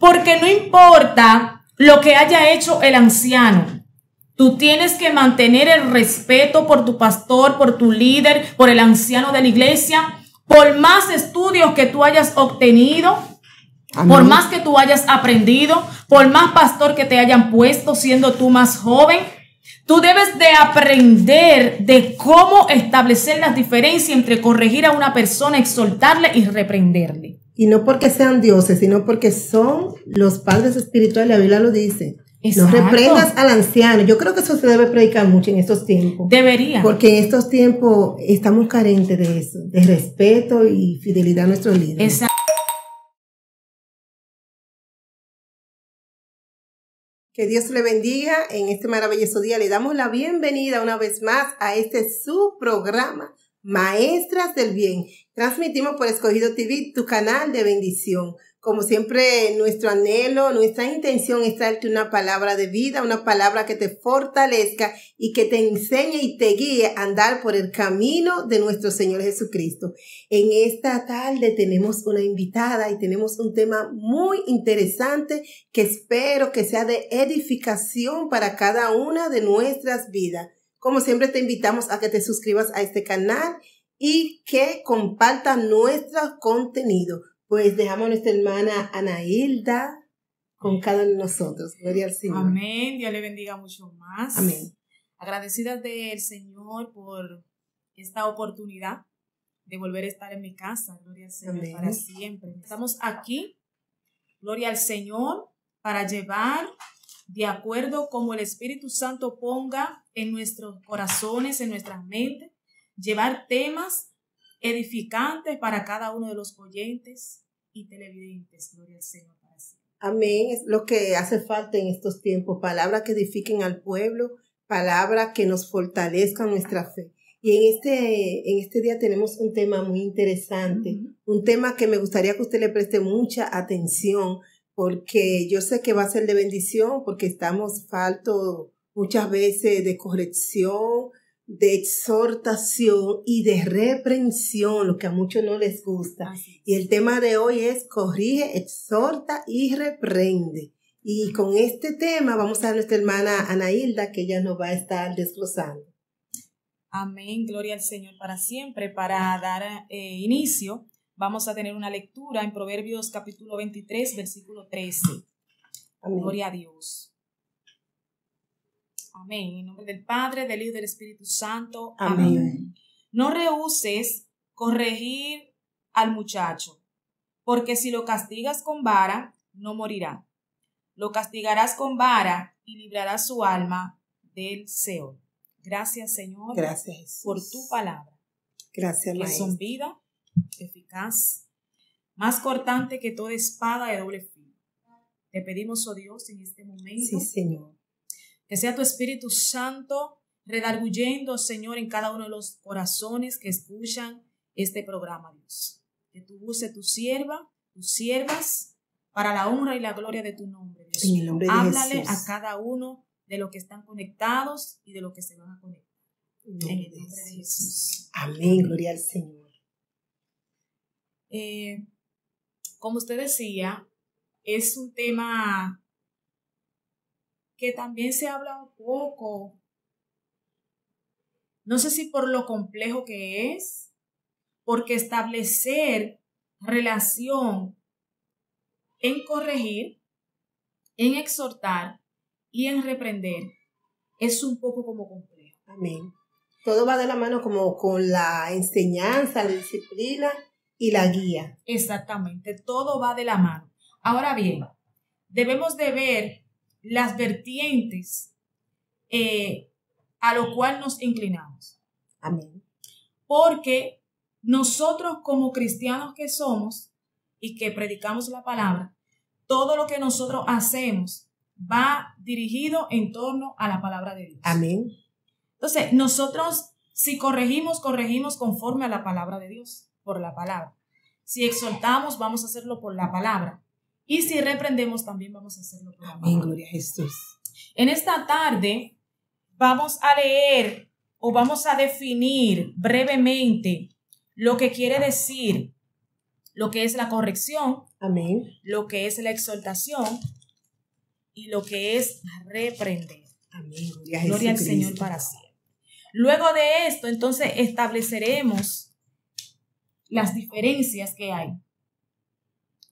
Porque no importa lo que haya hecho el anciano, tú tienes que mantener el respeto por tu pastor, por tu líder, por el anciano de la iglesia, por más estudios que tú hayas obtenido, amén, por más que tú hayas aprendido, por más pastor que te hayan puesto siendo tú más joven. Tú debes de aprender de cómo establecer las diferencias entre corregir a una persona, exhortarle y reprenderle. Y no porque sean dioses, sino porque son los padres espirituales, la Biblia lo dice. Exacto. No reprendas al anciano. Yo creo que eso se debe predicar mucho en estos tiempos. Debería. Porque en estos tiempos estamos carentes de eso, de respeto y fidelidad a nuestros líderes. Exacto. Que Dios le bendiga en este maravilloso día. Le damos la bienvenida una vez más a este su programa, Maestras del Bien. Transmitimos por Escogido TV, tu canal de bendición. Como siempre, nuestro anhelo, nuestra intención es traerte una palabra de vida, una palabra que te fortalezca y que te enseñe y te guíe a andar por el camino de nuestro Señor Jesucristo. En esta tarde tenemos una invitada y tenemos un tema muy interesante que espero que sea de edificación para cada una de nuestras vidas. Como siempre, te invitamos a que te suscribas a este canal y que compartas nuestro contenido. Pues dejamos a nuestra hermana Anailda con cada uno de nosotros. Gloria al Señor. Amén. Dios le bendiga mucho más. Amén. Agradecidas del Señor por esta oportunidad de volver a estar en mi casa. Gloria al Señor. Amén. Para siempre. Estamos aquí, gloria al Señor, para llevar de acuerdo como el Espíritu Santo ponga en nuestros corazones, en nuestras mentes, llevar temas edificantes para cada uno de los oyentes y televidentes. Gloria al Señor para siempre. Amén. Es lo que hace falta en estos tiempos. Palabras que edifiquen al pueblo, palabras que nos fortalezcan nuestra fe. Y en este día tenemos un tema muy interesante, un tema que me gustaría que usted le preste mucha atención, porque yo sé que va a ser de bendición, porque estamos faltos muchas veces de corrección, de exhortación y de reprensión, lo que a muchos no les gusta. Y el tema de hoy es corrige, exhorta y reprende. Y con este tema vamos a nuestra hermana Anailda, que ella nos va a estar desglosando. Amén, gloria al Señor para siempre. Para dar inicio, vamos a tener una lectura en Proverbios capítulo 23, versículo 13. Amén. Gloria a Dios. Amén. En nombre del Padre, del Hijo y del Espíritu Santo. Amén. Amén. No rehuses corregir al muchacho, porque si lo castigas con vara, no morirá. Lo castigarás con vara y librarás su alma del Seol. Gracias, Señor. Gracias, Jesús, por tu palabra. Gracias, que son vida, eficaz, más cortante que toda espada de doble filo. Te pedimos, oh Dios, en este momento. Sí, Señor. Que sea tu Espíritu Santo redarguyendo, Señor, en cada uno de los corazones que escuchan este programa, Dios. Que tú uses tu sierva, tus siervas, para la honra y la gloria de tu nombre, Dios. En el nombre de Háblale Jesús. a cada uno de los que están conectados y de los que se van a conectar. En el nombre de Jesús. Amén, gloria al Señor. Como usted decía, es un tema que también se habla un poco, no sé si por lo complejo que es, porque establecer relación en corregir, en exhortar y en reprender es un poco como complejo. Amén. Todo va de la mano como con la enseñanza, la disciplina y la guía. Exactamente, todo va de la mano. Ahora bien, debemos de ver las vertientes a lo cual nos inclinamos. Amén. Porque nosotros como cristianos que somos y que predicamos la palabra, todo lo que nosotros hacemos va dirigido en torno a la palabra de Dios. Amén. Entonces, nosotros si corregimos conforme a la palabra de Dios, por la palabra. Si exhortamos, vamos a hacerlo por la palabra. Y si reprendemos, también vamos a hacerlo por la palabra. Amén, gloria a Jesús. En esta tarde vamos a leer o vamos a definir brevemente lo que quiere decir lo que es la corrección, Amén. lo que es la exhortación y lo que es reprender. Amén. Gloria al Señor para siempre. Luego de esto, entonces, estableceremos las diferencias que hay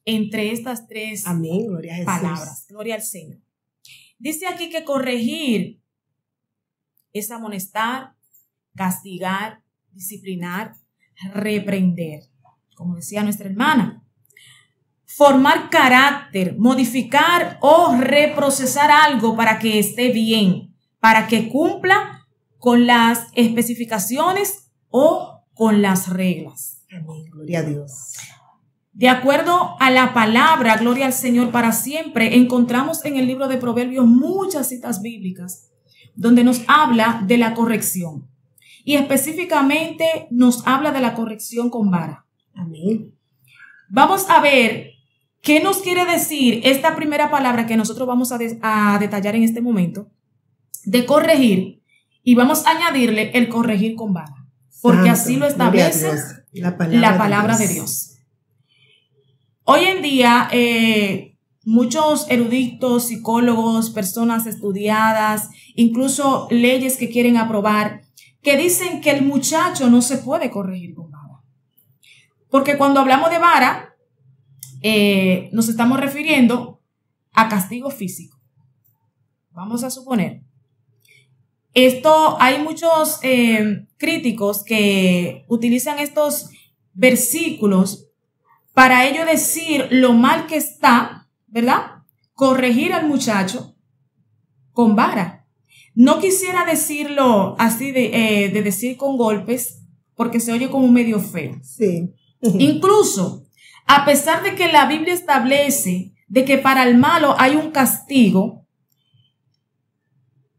entre estas tres Amén. Gloria a Jesús. palabras. Gloria al Señor. Dice aquí que corregir es amonestar, castigar, disciplinar, reprender. Como decía nuestra hermana. Formar carácter, modificar o reprocesar algo para que esté bien, para que cumpla con las especificaciones o con las reglas. Amén. Gloria a Dios. De acuerdo a la palabra, gloria al Señor para siempre, encontramos en el libro de Proverbios muchas citas bíblicas donde nos habla de la corrección. Y específicamente nos habla de la corrección con vara. Amén. Vamos a ver qué nos quiere decir esta primera palabra que nosotros vamos a detallar en este momento, de corregir, y vamos a añadirle el corregir con vara, porque Santo, así lo establece la palabra de Dios. Hoy en día, muchos eruditos, psicólogos, personas estudiadas, incluso leyes que quieren aprobar, que dicen que el muchacho no se puede corregir con vara. Porque cuando hablamos de vara, nos estamos refiriendo a castigo físico. Vamos a suponer. Hay muchos críticos que utilizan estos versículos para ello decir lo mal que está, ¿verdad? Corregir al muchacho con vara. No quisiera decirlo así de decir con golpes, porque se oye como medio feo. Sí. Incluso, a pesar de que la Biblia establece de que para el malo hay un castigo,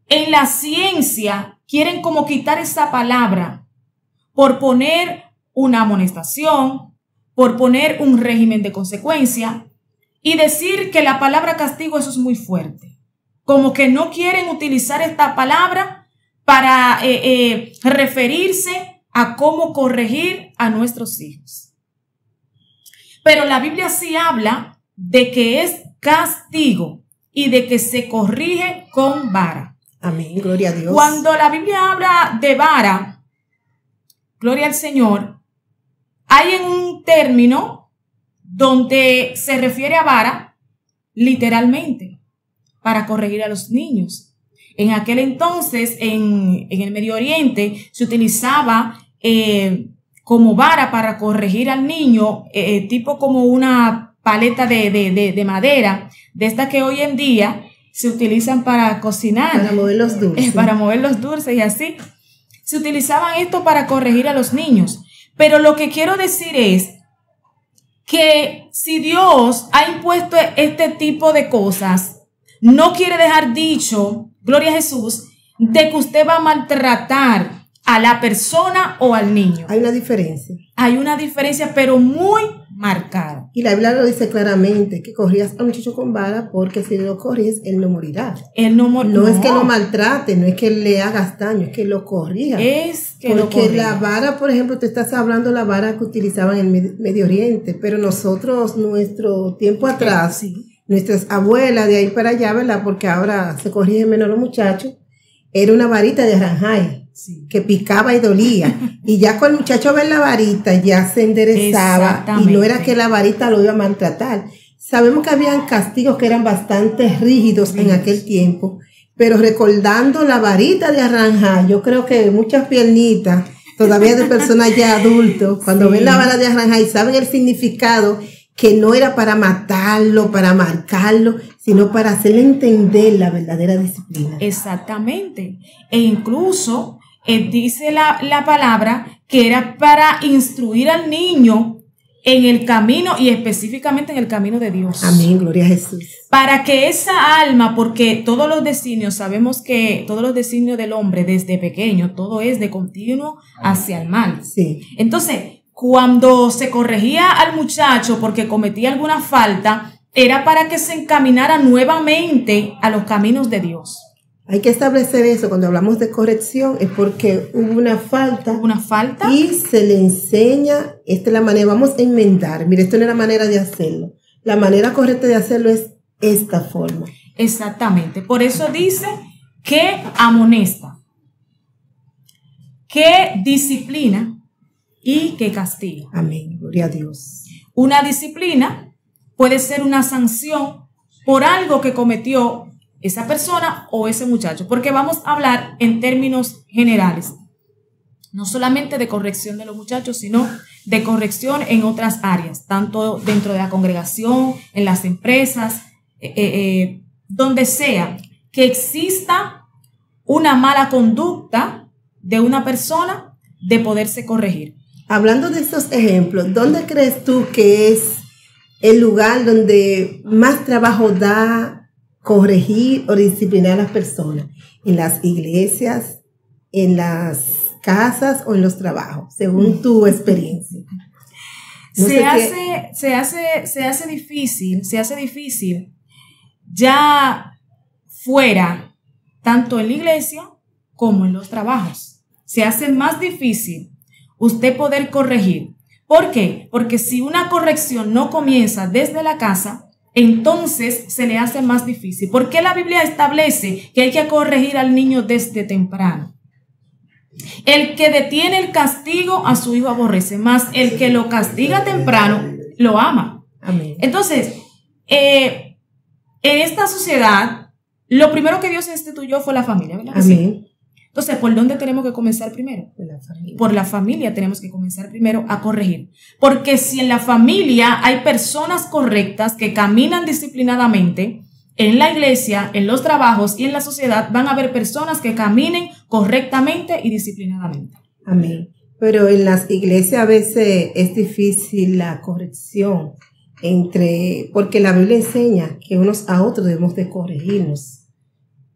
en la ciencia quieren como quitar esa palabra por poner una amonestación, por poner un régimen de consecuencia y decir que la palabra castigo, eso es muy fuerte. Como que no quieren utilizar esta palabra para referirse a cómo corregir a nuestros hijos. Pero la Biblia sí habla de que es castigo y de que se corrige con vara. Amén, gloria a Dios. Cuando la Biblia habla de vara, gloria al Señor, hay en un término donde se refiere a vara literalmente para corregir a los niños. En aquel entonces, en el Medio Oriente, se utilizaba como vara para corregir al niño, tipo como una paleta de madera, de esta que hoy en día se utilizan para cocinar. Para mover los dulces. Para mover los dulces y así. Se utilizaban esto para corregir a los niños. Pero lo que quiero decir es que si Dios ha impuesto este tipo de cosas, no quiere dejar dicho, gloria a Jesús, de que usted va a maltratar a la persona o al niño. Hay una diferencia. Hay una diferencia, pero muy marcada. Y la Biblia lo dice claramente, que corrías al muchacho con vara, porque si lo corrías, él no morirá. Él no morirá. No es que lo maltrate, no es que le hagas daño, es que lo corrija. Es que porque lo corrija. la vara, por ejemplo, te estás hablando de la vara que utilizaban en el Medio Oriente, pero nosotros, nuestro tiempo atrás, sí, nuestras abuelas de ahí para allá, ¿verdad? Porque ahora se corrigen menos los muchachos, era una varita de aranjay. Sí. Que picaba y dolía. Y ya con el muchacho ver la varita, ya se enderezaba. Y no era que la varita lo iba a maltratar. Sabemos que habían castigos que eran bastante rígidos en aquel tiempo. Pero recordando la varita de aranjay, yo creo que muchas piernitas, todavía de personas ya adultos, cuando ven la vara de aranjay, saben el significado, que no era para matarlo, para marcarlo, sino para hacerle entender la verdadera disciplina. Exactamente. E incluso dice la palabra que era para instruir al niño en el camino y específicamente en el camino de Dios. Amén, gloria a Jesús. Para que esa alma, porque todos los designios, sabemos que todos los designios del hombre desde pequeño, todo es de continuo hacia el mal. Sí. Entonces, cuando se corregía al muchacho porque cometía alguna falta, era para que se encaminara nuevamente a los caminos de Dios. Hay que establecer eso. Cuando hablamos de corrección es porque hubo una falta. Una falta. Y se le enseña, esta es la manera, vamos a enmendar. Mire, esto no es la manera de hacerlo. La manera correcta de hacerlo es esta forma. Exactamente. Por eso dice que amonesta, que disciplina y que castiga. Amén. Gloria a Dios. Una disciplina puede ser una sanción por algo que cometió esa persona o ese muchacho, porque vamos a hablar en términos generales, no solamente de corrección de los muchachos, sino de corrección en otras áreas, tanto dentro de la congregación, en las empresas, donde sea que exista una mala conducta de una persona, de poderse corregir. Hablando de estos ejemplos, ¿dónde crees tú que es el lugar donde más trabajo da corregir o disciplinar a las personas? ¿En las iglesias, en las casas o en los trabajos, según tu experiencia? Se hace difícil ya fuera, tanto en la iglesia como en los trabajos. Se hace más difícil usted poder corregir. ¿Por qué? Porque si una corrección no comienza desde la casa, entonces se le hace más difícil. ¿Por qué la Biblia establece que hay que corregir al niño desde temprano? El que detiene el castigo a su hijo aborrece, más el que lo castiga temprano lo ama. Amén. Entonces, en esta sociedad, lo primero que Dios instituyó fue la familia, ¿verdad? Amén. Entonces, ¿por dónde tenemos que comenzar primero? Por la familia tenemos que comenzar primero a corregir. Porque si en la familia hay personas correctas que caminan disciplinadamente, en la iglesia, en los trabajos y en la sociedad van a haber personas que caminen correctamente y disciplinadamente. Amén. Pero en las iglesias a veces es difícil la corrección porque la Biblia enseña que unos a otros debemos de corregirnos.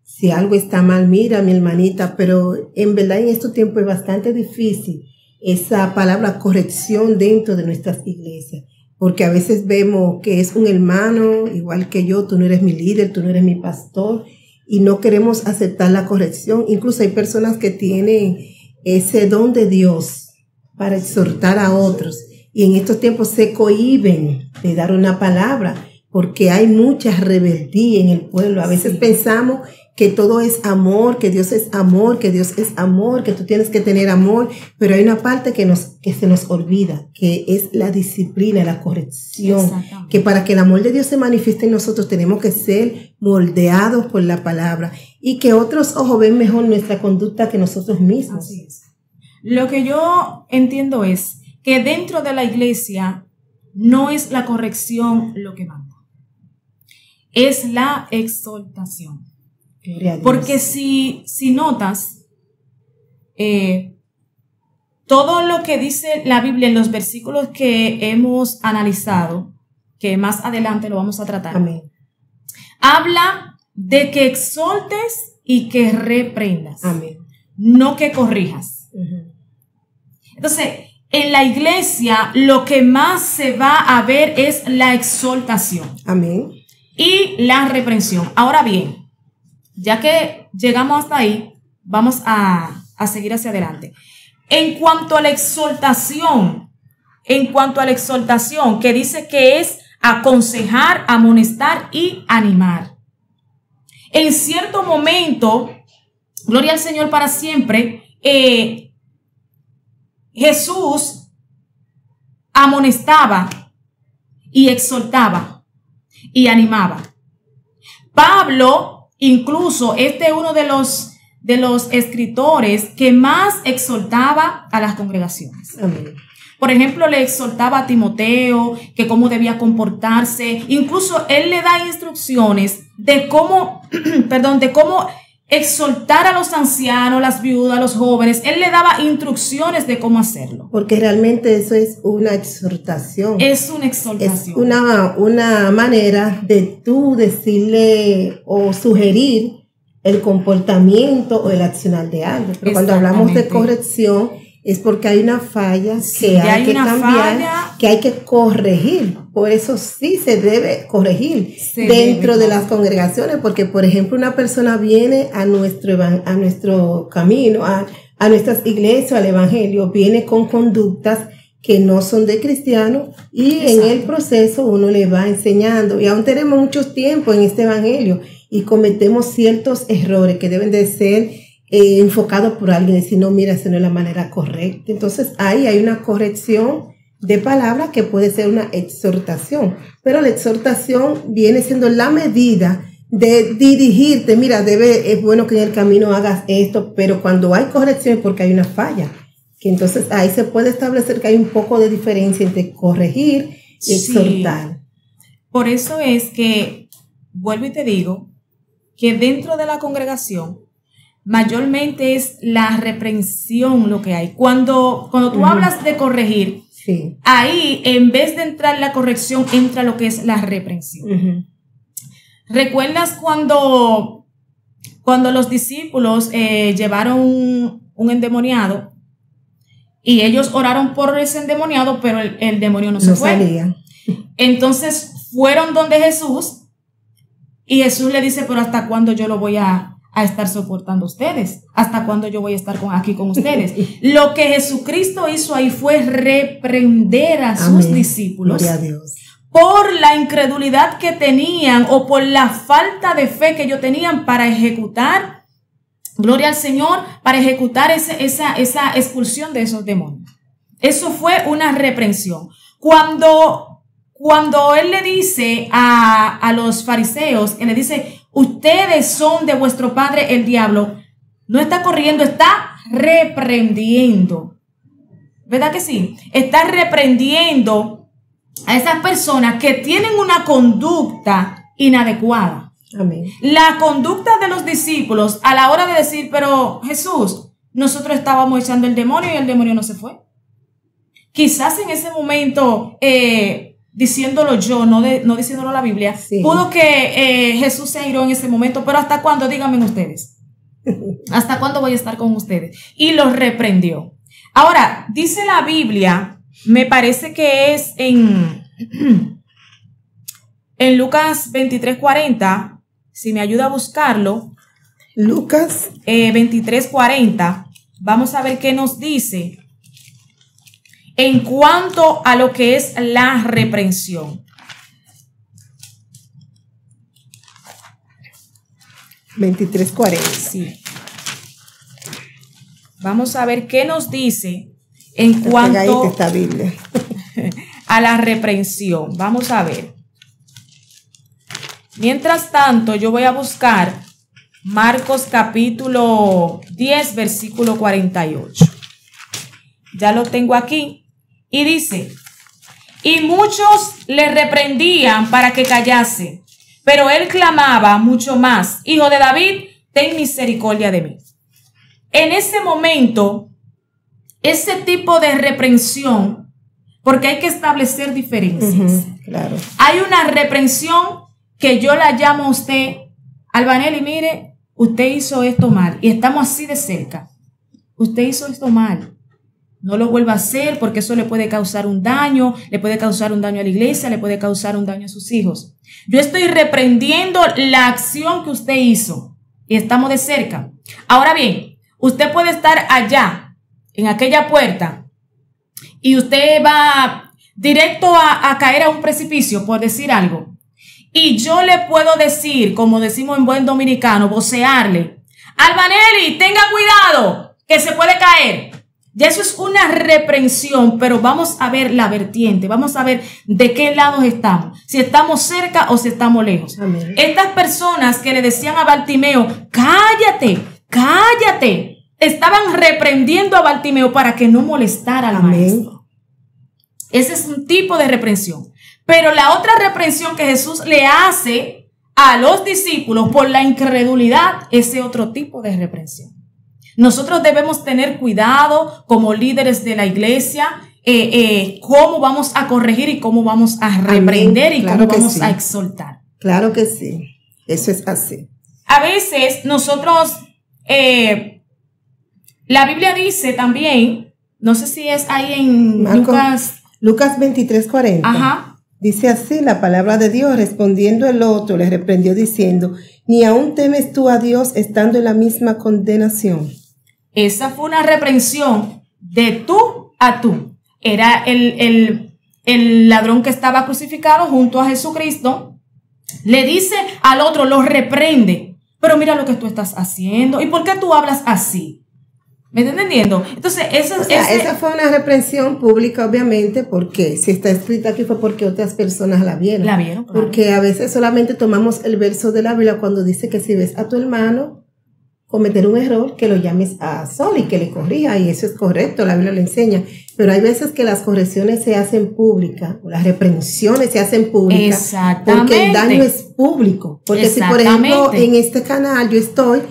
Si algo está mal, mira, mi hermanita, pero en verdad en estos tiempos es bastante difícil esa palabra corrección dentro de nuestras iglesias, porque a veces vemos que es un hermano igual que yo, tú no eres mi líder, tú no eres mi pastor, y no queremos aceptar la corrección. Incluso hay personas que tienen ese don de Dios para exhortar a otros, y en estos tiempos se cohíben de dar una palabra, porque hay mucha rebeldía en el pueblo. A veces pensamos que todo es amor, que Dios es amor, que Dios es amor, que tú tienes que tener amor, pero hay una parte que se nos olvida, que es la disciplina, la corrección, que para que el amor de Dios se manifieste en nosotros tenemos que ser moldeados por la palabra y que otros ojos ven mejor nuestra conducta que nosotros mismos. Así es. Lo que yo entiendo es que dentro de la iglesia no es la corrección lo que manda, es la exhortación. Porque si notas, todo lo que dice la Biblia en los versículos que hemos analizado, que más adelante lo vamos a tratar, amén, habla de que exhortes y que reprendas, amén, no que corrijas. Entonces, en la iglesia lo que más se va a ver es la exhortación, amén, y la reprensión. Ahora bien, ya que llegamos hasta ahí, vamos a seguir hacia adelante. En cuanto a la exhortación, que dice que es aconsejar, amonestar y animar. En cierto momento, gloria al Señor para siempre, Jesús amonestaba y exhortaba y animaba. Pablo, incluso, este es uno de los escritores que más exhortaba a las congregaciones. amén. Por ejemplo, le exhortaba a Timoteo que cómo debía comportarse. Incluso él le da instrucciones de cómo, de cómo exhortar a los ancianos, las viudas, a los jóvenes. Él le daba instrucciones de cómo hacerlo. Porque realmente eso es una exhortación. Es una exhortación. Es una manera de tú decirle o sugerir el comportamiento o el accionar de algo. Pero cuando hablamos de corrección, es porque hay una falla Sí, que hay hay que una cambiar, falla. que hay que corregir. Por eso sí se debe corregir Se dentro debe de las congregaciones, porque por ejemplo una persona viene a nuestro camino, a nuestras iglesias, al evangelio, viene con conductas que no son de cristianos y Exacto. en el proceso uno le va enseñando. Y aún tenemos mucho tiempo en este evangelio y cometemos ciertos errores que deben de ser enfocados por alguien y decir, no, mira, esa no es la manera correcta. Entonces ahí hay una corrección de palabras que puede ser una exhortación, pero la exhortación viene siendo la medida de dirigirte, mira, es bueno que en el camino hagas esto, pero cuando hay corrección es porque hay una falla, que entonces ahí se puede establecer que hay un poco de diferencia entre corregir y exhortar. Por eso es que, vuelvo y te digo, que dentro de la congregación, mayormente es la reprensión lo que hay. Cuando tú hablas de corregir, sí, ahí en vez de entrar la corrección, entra lo que es la reprensión. ¿Recuerdas cuando los discípulos llevaron un endemoniado y ellos oraron por ese endemoniado, pero el demonio no se fue? Salía. Entonces fueron donde Jesús y Jesús le dice, pero ¿hasta cuándo yo lo voy a estar soportando a ustedes? ¿Hasta cuándo yo voy a estar aquí con ustedes? Lo que Jesucristo hizo ahí fue reprender a sus discípulos. Gloria a Dios. Por la incredulidad que tenían o por la falta de fe que ellos tenían para ejecutar, gloria al Señor, para ejecutar esa expulsión de esos demonios. Eso fue una reprensión. Cuando él le dice a los fariseos, él le dice, ustedes son de vuestro padre el diablo, no está corriendo, está reprendiendo. ¿Verdad que sí? Está reprendiendo a esas personas que tienen una conducta inadecuada. Amén. La conducta de los discípulos a la hora de decir, pero Jesús, nosotros estábamos echando el demonio y el demonio no se fue. Quizás en ese momento, diciéndolo yo, no diciéndolo la Biblia, sí, pudo que Jesús se airó en ese momento, pero ¿hasta cuándo? Díganme ustedes. ¿Hasta cuándo voy a estar con ustedes? Y los reprendió. Ahora, dice la Biblia, me parece que es en Lucas 23:40, si me ayuda a buscarlo. Lucas 23:40, vamos a ver qué nos dice en cuanto a lo que es la reprensión. 23:40. Sí. Vamos a ver qué nos dice en cuanto esta Biblia. a la reprensión. Vamos a ver. Mientras tanto, yo voy a buscar Marcos capítulo 10, versículo 48. Ya lo tengo aquí. Y dice, y muchos le reprendían para que callase, pero él clamaba mucho más, Hijo de David, ten misericordia de mí. En ese momento, ese tipo de reprensión, porque hay que establecer diferencias. Claro. Hay una reprensión que yo la llamo a usted, Albanelli, mire, usted hizo esto mal y estamos así de cerca. Usted hizo esto mal. No lo vuelva a hacer porque eso le puede causar un daño, le puede causar un daño a la iglesia, le puede causar un daño a sus hijos. Yo estoy reprendiendo la acción que usted hizo y estamos de cerca. Ahora bien, usted puede estar allá, en aquella puerta, y usted va directo a caer a un precipicio, por decir algo. Y yo le puedo decir, como decimos en buen dominicano, vocearle, Albanelli, tenga cuidado, que se puede caer. Ya eso es una reprensión, pero vamos a ver la vertiente, vamos a ver de qué lados estamos, si estamos cerca o si estamos lejos. Amén. Estas personas que le decían a Bartimeo, cállate, cállate, estaban reprendiendo a Bartimeo para que no molestara al maestro. Ese es un tipo de reprensión. Pero la otra reprensión que Jesús le hace a los discípulos por la incredulidad, ese otro tipo de reprensión. Nosotros debemos tener cuidado como líderes de la iglesia, cómo vamos a corregir y cómo vamos a reprender. Amén. Y claro, cómo vamos a exhortar. Claro que sí, eso es así. A veces nosotros, la Biblia dice también no sé si es ahí en Lucas 23:40. Ajá. Dice así la palabra de Dios: respondiendo el otro, le reprendió diciendo: ¿ni aún temes tú a Dios estando en la misma condenación? Esa fue una reprensión de tú a tú. Era el ladrón que estaba crucificado junto a Jesucristo. Le dice al otro, lo reprende. Pero mira lo que tú estás haciendo. ¿Y por qué tú hablas así? ¿Me estás entendiendo? Entonces, esa fue una reprensión pública, obviamente, porque si está escrita aquí fue porque otras personas la vieron. La vieron, claro. Porque a veces solamente tomamos el verso de la Biblia cuando dice que si ves a tu hermano cometer un error, que lo llames a sol y que le corrija, y eso es correcto, la Biblia lo enseña. Pero hay veces que las correcciones se hacen públicas, o las reprensiones se hacen públicas, porque el daño es público. Porque si, por ejemplo, en este canal yo estoy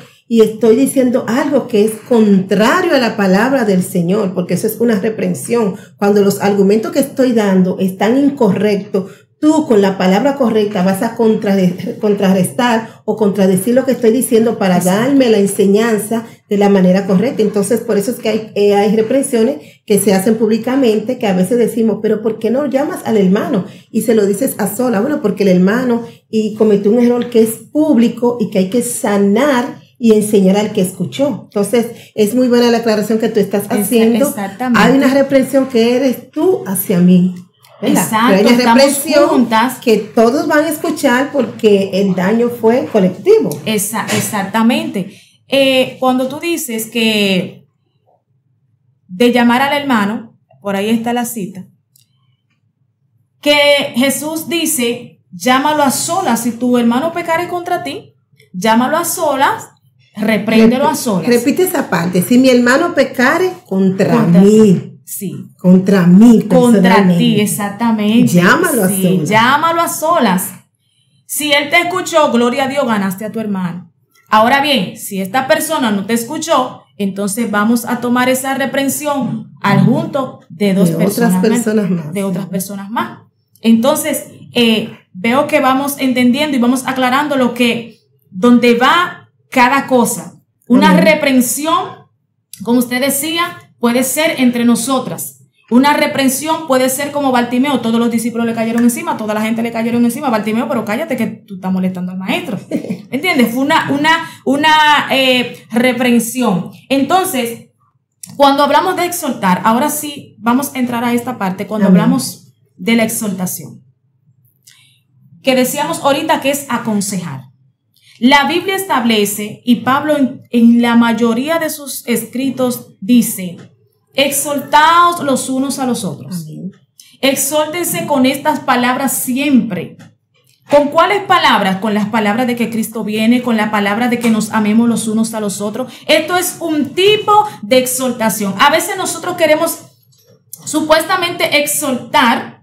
diciendo algo que es contrario a la palabra del Señor, porque eso es una reprensión. Cuando los argumentos que estoy dando están incorrectos, tú con la palabra correcta vas a contrarrestar o contradecir lo que estoy diciendo para darme la enseñanza de la manera correcta. Entonces, por eso es que hay reprensiones que se hacen públicamente, que a veces decimos, pero ¿por qué no llamas al hermano y se lo dices a sola? Bueno, porque el hermano cometió un error que es público y que hay que sanar y enseñar al que escuchó. Entonces, es muy buena la aclaración que tú estás haciendo. Exactamente. Hay una reprensión que eres tú hacia mí. Exacto, pero hay una reprensión juntas, que todos van a escuchar porque el daño fue colectivo. Exactamente. Cuando tú dices que de llamar al hermano, por ahí está la cita, que Jesús dice, llámalo a solas. Si tu hermano pecare contra ti, llámalo a solas, repréndelo a solas. Repite esa parte: si mi hermano pecare contra mí. Sí. Contra mí, contra ti, exactamente. Llámalo a solas. Llámalo a solas. Si él te escuchó, gloria a Dios, ganaste a tu hermano. Ahora bien, si esta persona no te escuchó, entonces vamos a tomar esa reprensión al junto de otras personas más. Entonces, veo que vamos entendiendo y vamos aclarando donde va cada cosa. Una reprensión, como usted decía, puede ser entre nosotras. Una reprensión puede ser como Bartimeo. Todos los discípulos le cayeron encima, toda la gente le cayeron encima. Bartimeo, pero cállate que tú estás molestando al maestro. ¿Entiendes? Fue una reprensión. Entonces, cuando hablamos de exhortar, ahora sí vamos a entrar a esta parte cuando hablamos de la exhortación. Que decíamos ahorita que es aconsejar. La Biblia establece, y Pablo en la mayoría de sus escritos dice, exhortaos los unos a los otros. Amén. Exhórtense con estas palabras siempre. ¿Con cuáles palabras? Con las palabras de que Cristo viene, con la palabra de que nos amemos los unos a los otros. Esto es un tipo de exhortación. A veces nosotros queremos supuestamente exhortar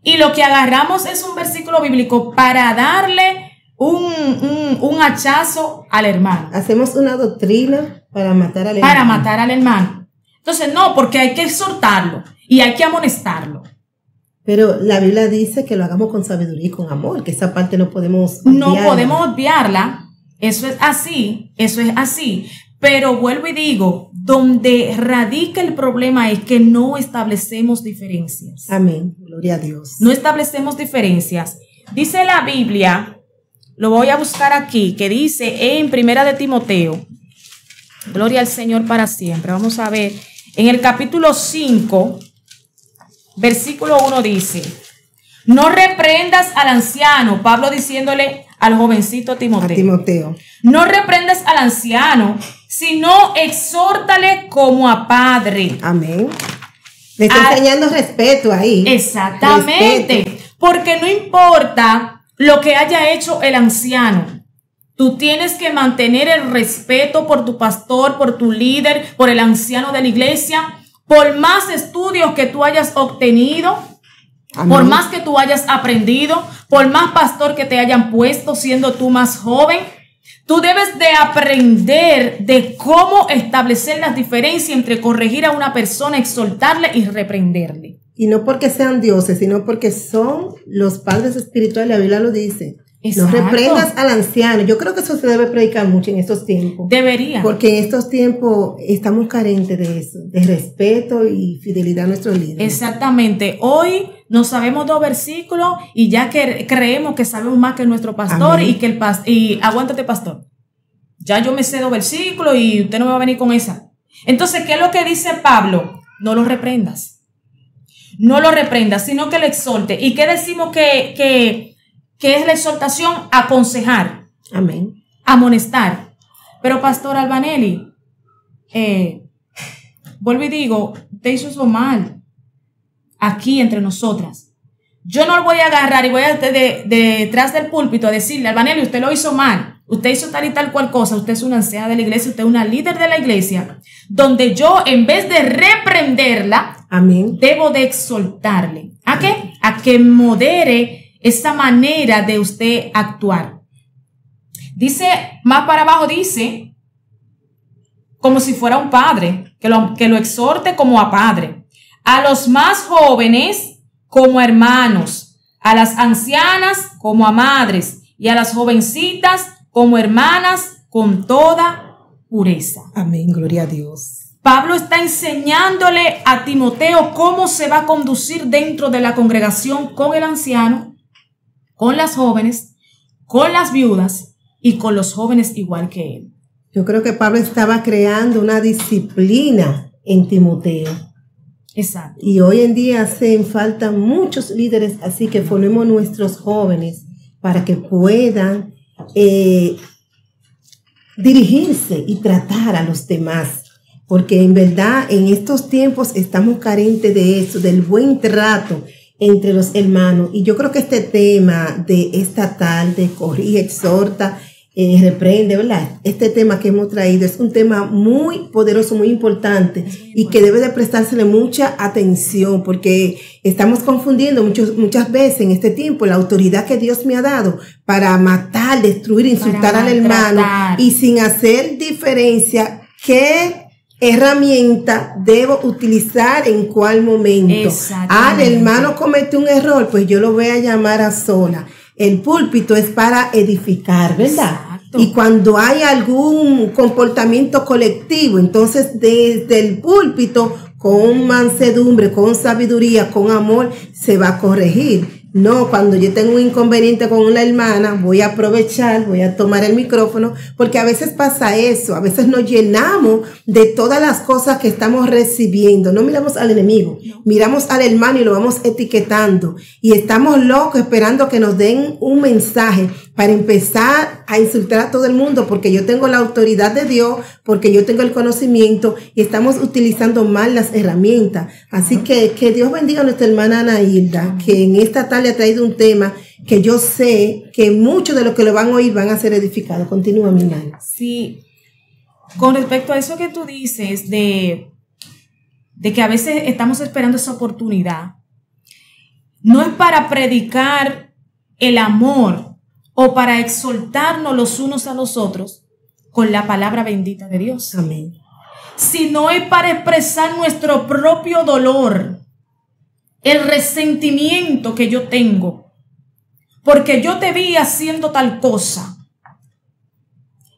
y lo que agarramos es un versículo bíblico para darle un hachazo al hermano. Hacemos una doctrina para matar al hermano. Para matar al hermano. Entonces, no, porque hay que exhortarlo y hay que amonestarlo. Pero la Biblia dice que lo hagamos con sabiduría y con amor, que esa parte no podemos obviarla. No podemos obviarla. Eso es así. Pero vuelvo y digo, donde radica el problema es que no establecemos diferencias. Amén. Gloria a Dios. No establecemos diferencias. Dice la Biblia, lo voy a buscar aquí, que dice en Primera de Timoteo, gloria al Señor para siempre. Vamos a ver, en el capítulo 5, versículo 1 dice, no reprendas al anciano, Pablo diciéndole al jovencito Timoteo. No reprendas al anciano, sino exhórtale como a padre. Amén. Le está enseñando respeto ahí. Exactamente. Respeto. Porque no importa lo que haya hecho el anciano, tú tienes que mantener el respeto por tu pastor, por tu líder, por el anciano de la iglesia, por más estudios que tú hayas obtenido. Amén. Por más que tú hayas aprendido, por más pastor que te hayan puesto siendo tú más joven, tú debes de aprender de cómo establecer las diferencias entre corregir a una persona, exhortarle y reprenderle. Y no porque sean dioses, sino porque son los padres espirituales, la Biblia lo dice. No reprendas al anciano. Yo creo que eso se debe predicar mucho en estos tiempos. Debería. Porque en estos tiempos estamos carentes de eso, de respeto y fidelidad a nuestros líderes. Exactamente. Hoy no sabemos 2 versículos y ya que creemos que sabemos más que nuestro pastor. Amén. Y que y aguántate, pastor. Ya yo me sé 2 versículos y usted no me va a venir con esa. Entonces, ¿qué es lo que dice Pablo? No lo reprendas. No lo reprendas, sino que lo exhorte. ¿Y qué decimos que es la exhortación? Aconsejar. Amén. Amonestar. Pero pastor Albanelli, vuelvo y digo, usted hizo eso mal. Aquí entre nosotras. Yo no lo voy a agarrar y voy a detrás del púlpito a decirle, Albanelli, usted lo hizo mal. Usted hizo tal y tal cual cosa. Usted es una anciana de la iglesia. Usted es una líder de la iglesia. Donde yo, en vez de reprenderla, amén, debo de exhortarle. ¿A qué? A que modere esa manera de usted actuar. Dice, más para abajo dice, como si fuera un padre, que lo exhorte como a padre. A los más jóvenes como a hermanos, a las ancianas como a madres y a las jovencitas como hermanas con toda pureza. Amén, gloria a Dios. Pablo está enseñándole a Timoteo cómo se va a conducir dentro de la congregación con el anciano, con las jóvenes, con las viudas y con los jóvenes igual que él. Yo creo que Pablo estaba creando una disciplina en Timoteo. Exacto. Y hoy en día hacen falta muchos líderes, así que formemos nuestros jóvenes para que puedan dirigirse y tratar a los demás. Porque en verdad en estos tiempos estamos carentes de eso, del buen trato entre los hermanos. Y yo creo que este tema de esta tarde, corrige, exhorta, reprende, ¿verdad? Este tema que hemos traído es un tema muy poderoso, muy importante y que debe de prestársele mucha atención porque estamos confundiendo muchas veces en este tiempo la autoridad que Dios me ha dado para matar, destruir, insultar al hermano y sin hacer diferencia qué herramienta debo utilizar en cuál momento. El hermano comete un error, pues yo lo voy a llamar a sola. El púlpito es para edificar, ¿verdad? Exacto. Y cuando hay algún comportamiento colectivo, entonces desde el púlpito, con mansedumbre, con sabiduría, con amor, se va a corregir. No, cuando yo tengo un inconveniente con una hermana, voy a aprovechar, voy a tomar el micrófono, porque a veces pasa eso, a veces nos llenamos de todas las cosas que estamos recibiendo. No miramos al enemigo, miramos al hermano y lo vamos etiquetando. Y estamos locos esperando que nos den un mensaje para empezar a insultar a todo el mundo, porque yo tengo la autoridad de Dios, porque yo tengo el conocimiento y estamos utilizando mal las herramientas. Así que Dios bendiga a nuestra hermana Ana Hilda, que en esta tarde ha traído un tema que yo sé que muchos de los que lo van a oír van a ser edificados. Continúa, mi hermana. Sí, con respecto a eso que tú dices de que a veces estamos esperando esa oportunidad, no es para predicar el amor o para exhortarnos los unos a los otros con la palabra bendita de Dios. Amén. Sino es para expresar nuestro propio dolor, el resentimiento que yo tengo, porque yo te vi haciendo tal cosa.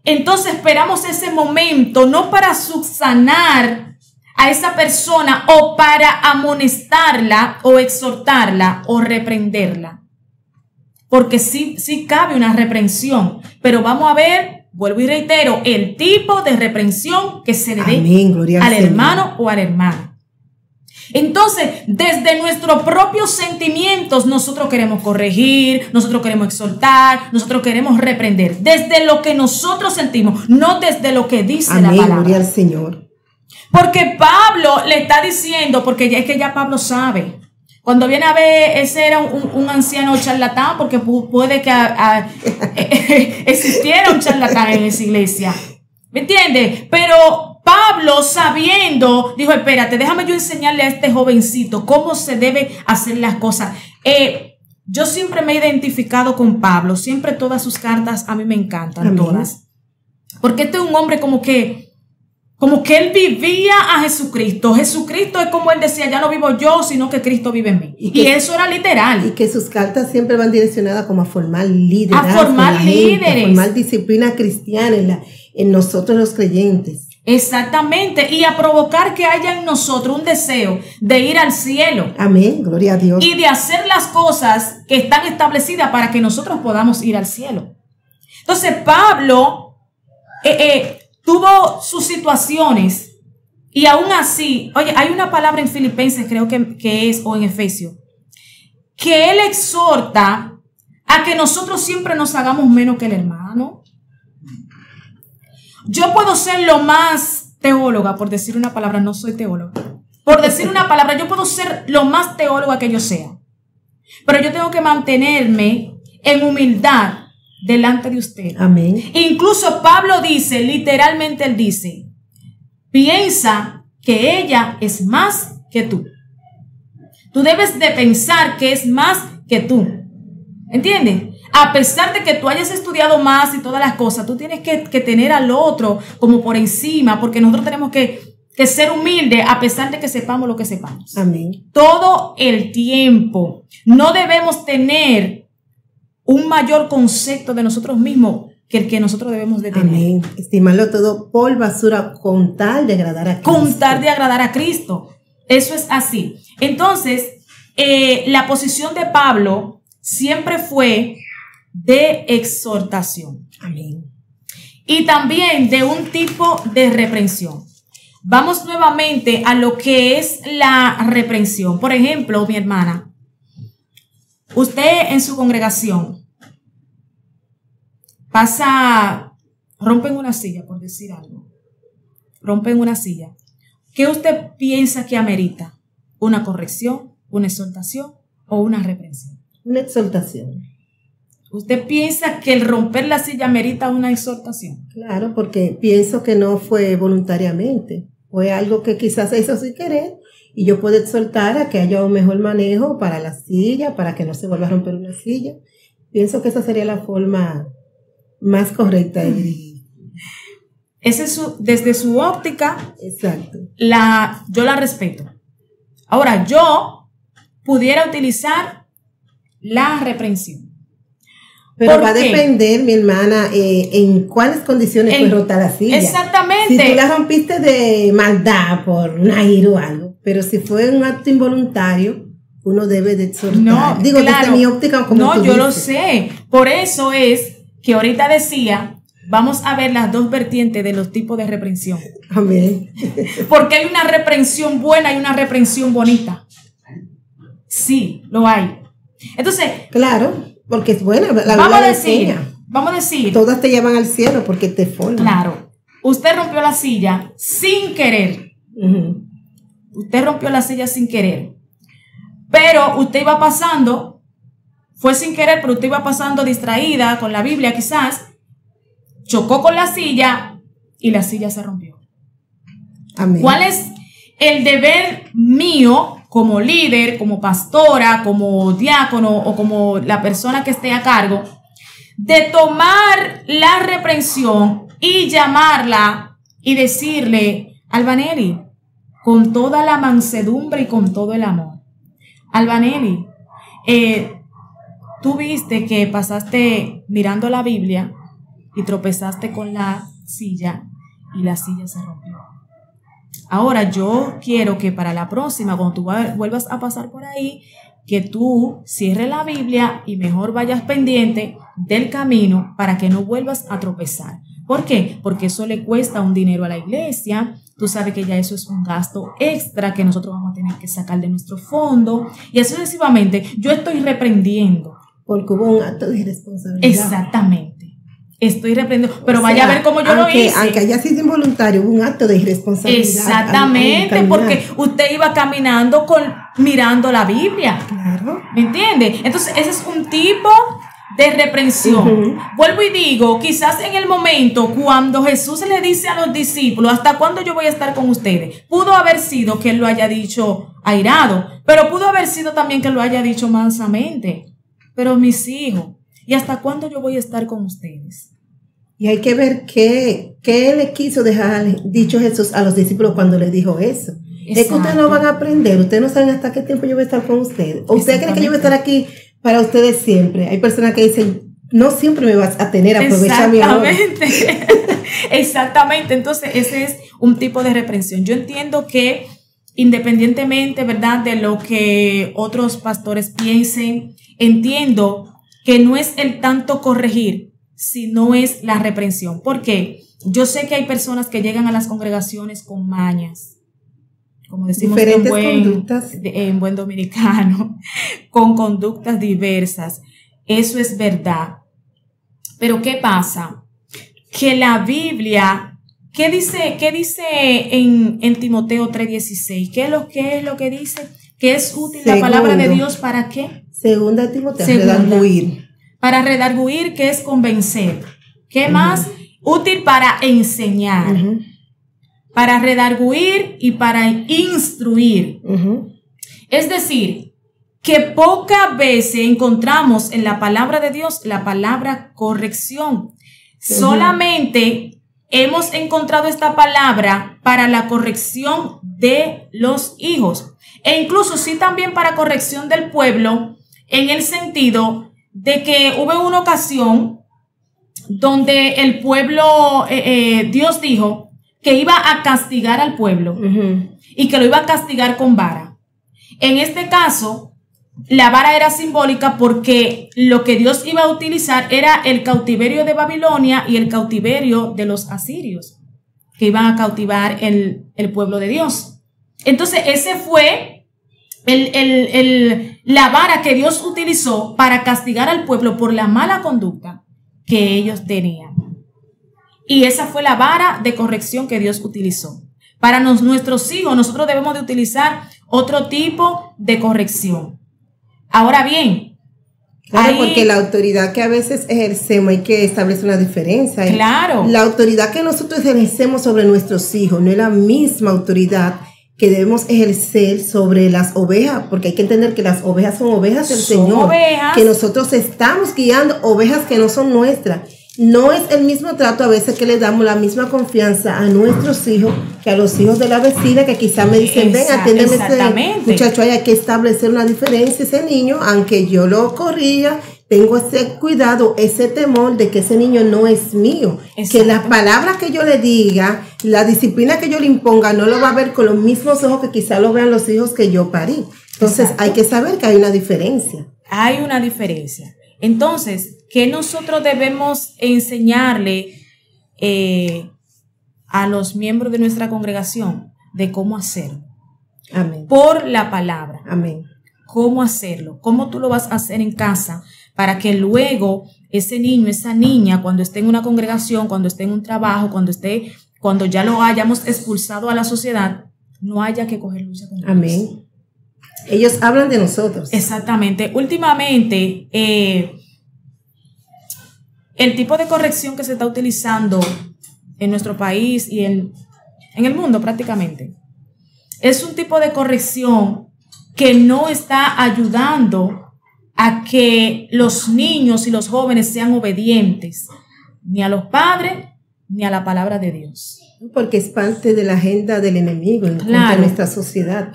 Entonces esperamos ese momento, no para subsanar a esa persona o para amonestarla o exhortarla o reprenderla. Porque sí cabe una reprensión, pero vamos a ver, vuelvo y reitero, el tipo de reprensión que se le dé al hermano o a la hermana. Entonces, desde nuestros propios sentimientos, nosotros queremos corregir, nosotros queremos exhortar, nosotros queremos reprender. Desde lo que nosotros sentimos, no desde lo que dice la palabra. Gloria al Señor. Porque Pablo le está diciendo, porque es que ya Pablo sabe. Cuando viene a ver, ese era un anciano charlatán, porque puede que existiera un charlatán en esa iglesia. ¿Me entiendes? Pero Pablo, sabiendo, dijo, espérate, déjame yo enseñarle a este jovencito cómo se debe hacer las cosas. Yo siempre me he identificado con Pablo, siempre todas sus cartas a mí me encantan. Amén. Todas. Porque este es un hombre como que Como que él vivía a Jesucristo. Jesucristo es como él decía, ya no vivo yo, sino que Cristo vive en mí. Y eso era literal. Y que sus cartas siempre van direccionadas como a formar líderes. A formar líderes. A formar disciplina cristiana en nosotros los creyentes. Exactamente. Y a provocar que haya en nosotros un deseo de ir al cielo. Amén. Gloria a Dios. Y de hacer las cosas que están establecidas para que nosotros podamos ir al cielo. Entonces Pablo tuvo sus situaciones y aún así, oye, hay una palabra en Filipenses, creo que es, o en Efesios, que él exhorta a que nosotros siempre nos hagamos menos que el hermano. Yo puedo ser lo más teóloga, por decir una palabra, no soy teóloga. Por decir una palabra, yo puedo ser lo más teóloga que yo sea. Pero yo tengo que mantenerme en humildad delante de usted. Amén. Incluso Pablo dice, literalmente él dice, piensa que ella es más que tú. Tú debes de pensar que es más que tú. ¿Entiendes? A pesar de que tú hayas estudiado más y todas las cosas, tú tienes que tener al otro como por encima, porque nosotros tenemos que ser humildes a pesar de que sepamos lo que sepamos. Amén. Todo el tiempo. No debemos tener un mayor concepto de nosotros mismos que el que nosotros debemos de tener. Amén. Estimarlo todo por basura con tal de agradar a Cristo. Con tal de agradar a Cristo. Eso es así. Entonces, la posición de Pablo siempre fue de exhortación. Amén. Y también de un tipo de reprensión. Vamos nuevamente a lo que es la reprensión. Por ejemplo, mi hermana, usted en su congregación rompen una silla, por decir algo. Rompen una silla. ¿Qué usted piensa que amerita? ¿Una corrección, una exhortación o una reprensión? Una exhortación. ¿Usted piensa que el romper la silla merita una exhortación? Claro, porque pienso que no fue voluntariamente. Fue algo que quizás se hizo sin querer y yo puedo exhortar a que haya un mejor manejo para la silla, para que no se vuelva a romper una silla. Pienso que esa sería la forma más correcta de dirigir. Desde su óptica, exacto. Yo la respeto. Ahora, yo pudiera utilizar la reprensión. Pero va a depender, mi hermana, en cuáles condiciones fue rota la silla. Exactamente. Si tú la rompiste de maldad por una ira o algo, pero si fue un acto involuntario, uno debe de exhortar. No, digo, claro, desde mi óptica, como no, tú yo dices. lo sé. Por eso es que ahorita decía, vamos a ver las dos vertientes de los tipos de reprensión. Amén. Porque hay una reprensión buena y una reprensión bonita. Sí, lo hay. Entonces, claro, porque es buena. Vamos a decir. Todas te llevan al cielo porque te forman. Claro. Usted rompió la silla sin querer. Uh-huh. Usted rompió la silla sin querer. Pero usted iba pasando, fue sin querer, pero usted iba pasando distraída con la Biblia quizás, chocó con la silla y la silla se rompió. Amén. ¿Cuál es el deber mío como líder, como pastora, como diácono o como la persona que esté a cargo, de tomar la reprensión y llamarla y decirle, Albanelli, con toda la mansedumbre y con todo el amor, Albanelli, tú viste que pasaste mirando la Biblia y tropezaste con la silla y la silla se rompió. Ahora yo quiero que para la próxima, cuando tú vuelvas a pasar por ahí, que tú cierres la Biblia y mejor vayas pendiente del camino para que no vuelvas a tropezar. ¿Por qué? Porque eso le cuesta un dinero a la iglesia. Tú sabes que ya eso es un gasto extra que nosotros vamos a tener que sacar de nuestro fondo. Y así sucesivamente, yo estoy reprendiendo. Porque hubo un acto de irresponsabilidad. Exactamente. Estoy reprendiendo, pero vaya a ver cómo yo lo hice. Aunque haya sido involuntario, hubo un acto de irresponsabilidad. Exactamente, porque usted iba caminando mirando la Biblia. Claro. ¿Me entiende? Entonces, ese es un tipo de reprensión. Uh-huh. Vuelvo y digo, quizás en el momento cuando Jesús le dice a los discípulos, ¿hasta cuándo yo voy a estar con ustedes? Pudo haber sido que él lo haya dicho airado, pero pudo haber sido también que lo haya dicho mansamente. Pero mis hijos, ¿y hasta cuándo yo voy a estar con ustedes? Y hay que ver qué le quiso dejar dicho Jesús a los discípulos cuando les dijo eso. Exacto. Es que ustedes no van a aprender, ustedes no saben hasta qué tiempo yo voy a estar con ustedes. O ustedes creen que yo voy a estar aquí para ustedes siempre. Hay personas que dicen, no siempre me vas a tener, aprovecha mi hora. Exactamente. Exactamente. Entonces, ese es un tipo de reprensión. Yo entiendo que independientemente, ¿verdad?, de lo que otros pastores piensen, entiendo que no es el tanto corregir, sino es la reprensión. ¿Por qué? Yo sé que hay personas que llegan a las congregaciones con mañas, como decimos en buen dominicano, con conductas diversas. Eso es verdad. Pero ¿qué pasa? Que la Biblia, ¿qué dice en Timoteo 3:16? ¿Qué es lo que dice? ¿Que es útil la palabra de Dios para qué? Segunda Timoteo, redarguir. Para redarguir, que es convencer. ¿Qué más? Útil para enseñar. Para redarguir y para instruir. Es decir, que pocas veces encontramos en la palabra de Dios la palabra corrección. Solamente hemos encontrado esta palabra para la corrección de los hijos. E incluso sí también para corrección del pueblo, en el sentido de que hubo una ocasión donde el pueblo, Dios dijo que iba a castigar al pueblo y que lo iba a castigar con vara. En este caso, la vara era simbólica porque lo que Dios iba a utilizar era el cautiverio de Babilonia y el cautiverio de los asirios, que iban a cautivar el pueblo de Dios. Entonces, ese fue la vara que Dios utilizó para castigar al pueblo por la mala conducta que ellos tenían. Y esa fue la vara de corrección que Dios utilizó. Para nuestros hijos, nosotros debemos de utilizar otro tipo de corrección. Ahora bien, claro, porque la autoridad que a veces ejercemos hay que establecer una diferencia. Claro. La autoridad que nosotros ejercemos sobre nuestros hijos no es la misma autoridad que debemos ejercer sobre las ovejas, porque hay que entender que las ovejas son ovejas del Señor, ovejas, que nosotros estamos guiando ovejas que no son nuestras. No es el mismo trato a veces que le damos la misma confianza a nuestros hijos que a los hijos de la vecina, que quizás me dicen, ven, atiéndeme ese muchacho, hay que establecer una diferencia. Ese niño, aunque yo lo corría, tengo ese cuidado, ese temor de que ese niño no es mío. Exacto. Que las palabras que yo le diga, la disciplina que yo le imponga, no lo va a ver con los mismos ojos que quizás lo vean los hijos que yo parí. Entonces, exacto, hay que saber que hay una diferencia. Hay una diferencia. Entonces, ¿qué nosotros debemos enseñarle a los miembros de nuestra congregación? De cómo hacerlo. Amén. Por la palabra. Amén. ¿Cómo hacerlo? ¿Cómo tú lo vas a hacer en casa para que luego ese niño, esa niña, cuando esté en una congregación, cuando esté en un trabajo, cuando ya lo hayamos expulsado a la sociedad, no haya que coger lucha con ellos? Amén. Ellos hablan de nosotros. Exactamente. Últimamente, el tipo de corrección que se está utilizando en nuestro país y en el mundo prácticamente, es un tipo de corrección que no está ayudando a que los niños y los jóvenes sean obedientes ni a los padres ni a la palabra de Dios. Porque es parte de la agenda del enemigo en contra de nuestra sociedad.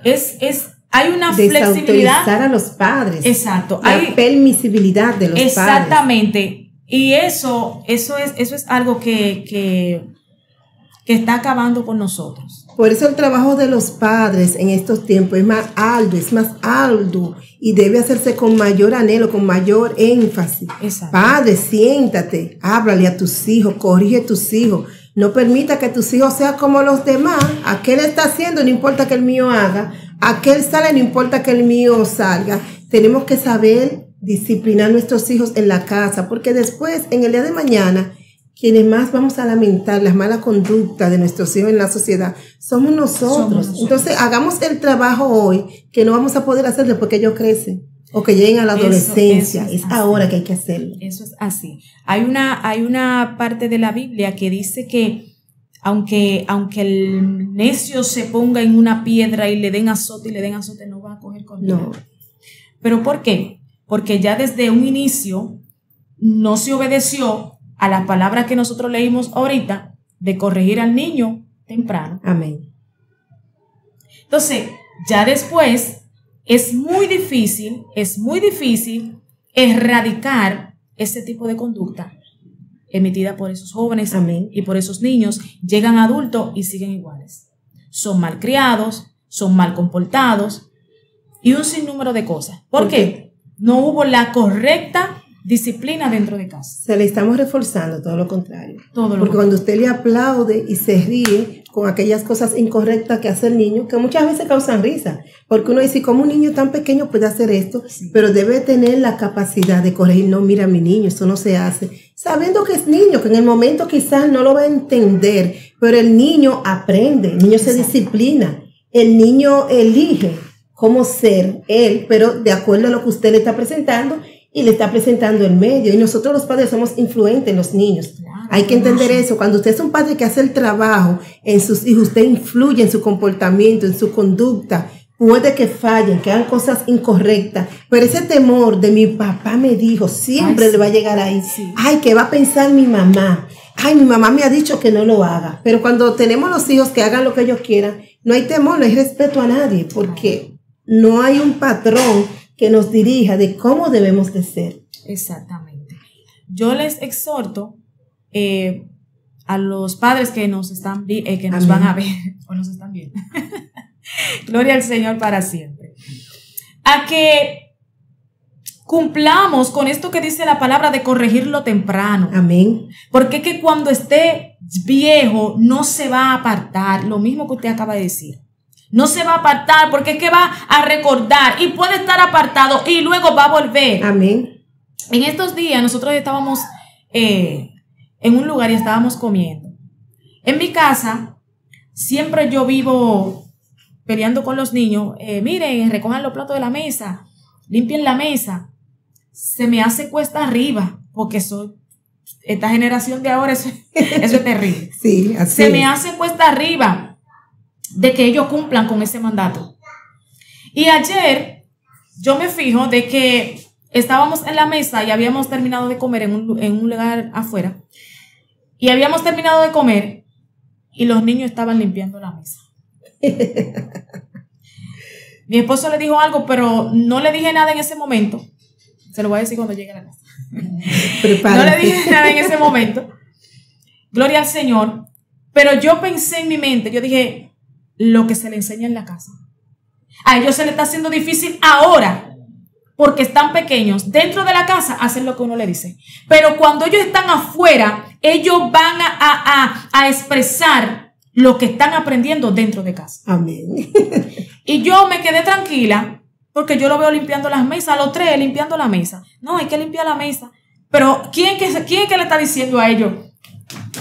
Hay una flexibilidad. Desautorizar a los padres. Exacto. La permisibilidad de los padres. Exactamente. Y eso es algo que está acabando con nosotros. Por eso el trabajo de los padres en estos tiempos es más arduo y debe hacerse con mayor anhelo, con mayor énfasis. Exacto. Padre, siéntate, háblale a tus hijos, corrige a tus hijos. No permita que tus hijos sean como los demás. Aquel está haciendo, no importa que el mío haga. Aquel sale, no importa que el mío salga. Tenemos que saber disciplinar a nuestros hijos en la casa, porque después, en el día de mañana, quienes más vamos a lamentar las malas conductas de nuestros hijos en la sociedad somos nosotros. Entonces, hagamos el trabajo hoy que no vamos a poder hacer después que ellos crecen o que lleguen a la adolescencia. Es ahora que hay que hacerlo. Eso es así. Hay una parte de la Biblia que dice que aunque el necio se ponga en una piedra y le den azote, no va a coger con él. No. ¿Pero por qué? Porque ya desde un inicio no se obedeció a la palabra que nosotros leímos ahorita de corregir al niño temprano. Amén. Entonces, ya después es muy difícil erradicar ese tipo de conducta emitida por esos jóvenes. Amén. Y por esos niños. Llegan adultos y siguen iguales. Son malcriados, son mal comportados y un sinnúmero de cosas. ¿Por qué? No hubo la correcta disciplina dentro de casa. Se le estamos reforzando todo lo contrario. Porque cuando usted le aplaude y se ríe con aquellas cosas incorrectas que hace el niño, que muchas veces causan risa, porque uno dice, ¿cómo un niño tan pequeño puede hacer esto? Sí. Pero debe tener la capacidad de corregir. No, mira, mi niño, esto no se hace. Sabiendo que es niño, que en el momento quizás no lo va a entender, pero el niño aprende, el niño se disciplina, el niño elige cómo ser él, pero de acuerdo a lo que usted le está presentando y le está presentando el medio. Y nosotros los padres somos influentes en los niños. Claro, hay que entender eso. Cuando usted es un padre que hace el trabajo en sus hijos, usted influye en su comportamiento, en su conducta. Puede que fallen, que hagan cosas incorrectas, pero ese temor de mi papá me dijo, siempre le va a llegar ahí. Sí. Ay, ¿qué va a pensar mi mamá? Ay, mi mamá me ha dicho que no lo haga. Pero cuando tenemos los hijos que hagan lo que ellos quieran, no hay temor, no hay respeto a nadie, porque no hay un patrón que nos dirija de cómo debemos de ser. Exactamente. Yo les exhorto a los padres que nos están que nos van a ver o nos están viendo. Gloria al Señor para siempre. A que cumplamos con esto que dice la palabra de corregirlo temprano. Amén. Porque es que cuando esté viejo no se va a apartar, lo mismo que usted acaba de decir. No se va a apartar porque es que va a recordar y puede estar apartado y luego va a volver. Amén. En estos días nosotros estábamos en un lugar y estábamos comiendo. En mi casa siempre yo vivo peleando con los niños. Miren, recojan los platos de la mesa, limpien la mesa. Se me hace cuesta arriba porque esta generación de ahora eso es terrible. Sí, así se me hace cuesta arriba de que ellos cumplan con ese mandato. Y ayer yo me fijo de que estábamos en la mesa y habíamos terminado de comer en un lugar afuera y habíamos terminado de comer y los niños estaban limpiando la mesa. Mi esposo le dijo algo, pero no le dije nada en ese momento. Se lo voy a decir cuando llegue a la casa. No le dije nada en ese momento. Gloria al Señor. Pero yo pensé en mi mente, yo dije, lo que se le enseña en la casa. A ellos se les está haciendo difícil ahora, porque están pequeños. Dentro de la casa hacen lo que uno le dice. Pero cuando ellos están afuera, ellos van a expresar lo que están aprendiendo dentro de casa. Amén. Y yo me quedé tranquila, porque yo lo veo limpiando las mesas, los tres limpiando la mesa. No, hay que limpiar la mesa. Pero ¿quién es que le está diciendo a ellos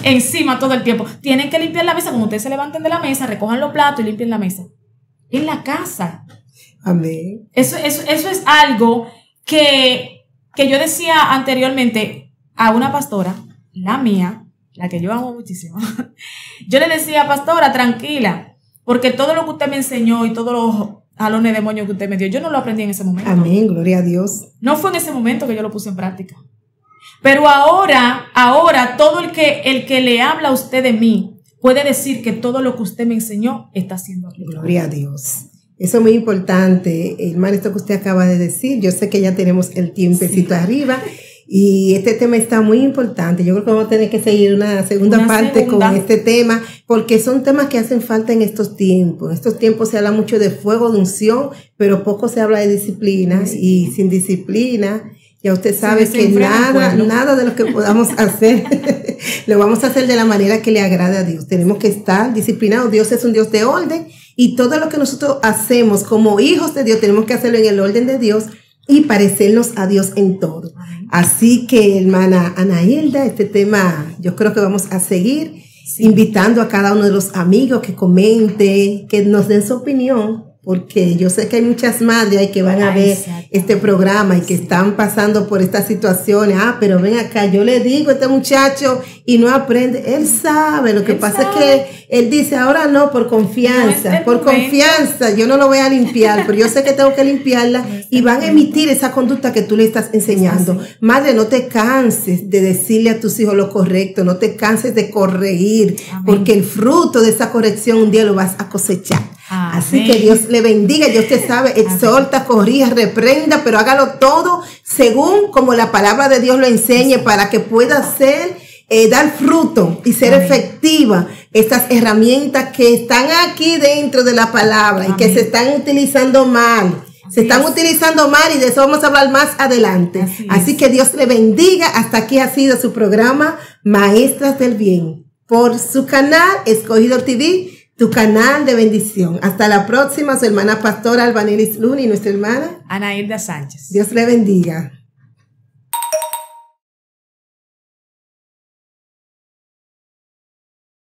encima todo el tiempo? Tienen que limpiar la mesa. Cuando ustedes se levanten de la mesa, recojan los platos y limpien la mesa. En la casa. Amén. Eso es algo que yo decía anteriormente a una pastora, la mía, la que yo amo muchísimo. Yo le decía, pastora, tranquila, porque todo lo que usted me enseñó y todos los jalones de demonios que usted me dio, yo no lo aprendí en ese momento. Amén, gloria a Dios. No fue en ese momento que yo lo puse en práctica. Pero ahora todo el que le habla a usted de mí puede decir que todo lo que usted me enseñó está siendo aplicado. Gloria a Dios. Eso es muy importante, hermano, esto que usted acaba de decir. Yo sé que ya tenemos el tiempecito arriba y este tema está muy importante. Yo creo que vamos a tener que seguir una segunda parte con este tema, porque son temas que hacen falta en estos tiempos. En estos tiempos se habla mucho de fuego, de unción, pero poco se habla de disciplina. Y sin disciplina, ya usted sabe que nada de lo que podamos hacer lo vamos a hacer de la manera que le agrade a Dios. Tenemos que estar disciplinados. Dios es un Dios de orden y todo lo que nosotros hacemos como hijos de Dios tenemos que hacerlo en el orden de Dios y parecernos a Dios en todo. Así que, hermana Ana Hilda, este tema yo creo que vamos a seguir invitando a cada uno de los amigos que comente, que nos den su opinión porque yo sé que hay muchas madres ahí que van a ver este programa y que están pasando por estas situaciones. Pero ven acá, yo le digo a este muchacho y no aprende. Él sabe, lo que pasa es que él dice, ahora no, por confianza, yo no lo voy a limpiar, pero yo sé que tengo que limpiarla y van a emitir esa conducta que tú le estás enseñando. Madre, no te canses de decirle a tus hijos lo correcto, no te canses de corregir, porque el fruto de esa corrección un día lo vas a cosechar. Así que Dios le bendiga. Dios te sabe, exhorta, corrija, reprenda, pero hágalo todo según como la palabra de Dios lo enseñe, para que pueda ser, dar fruto y ser efectiva estas herramientas que están aquí dentro de la palabra y que se están utilizando mal. Se están utilizando mal y de eso vamos a hablar más adelante. Así que Dios le bendiga. Hasta aquí ha sido su programa Maestras del Bien por su canal Escogido TV, tu canal de bendición. Hasta la próxima, su hermana pastora Albanelis Luna y nuestra hermana Anailda Sánchez. Dios le bendiga.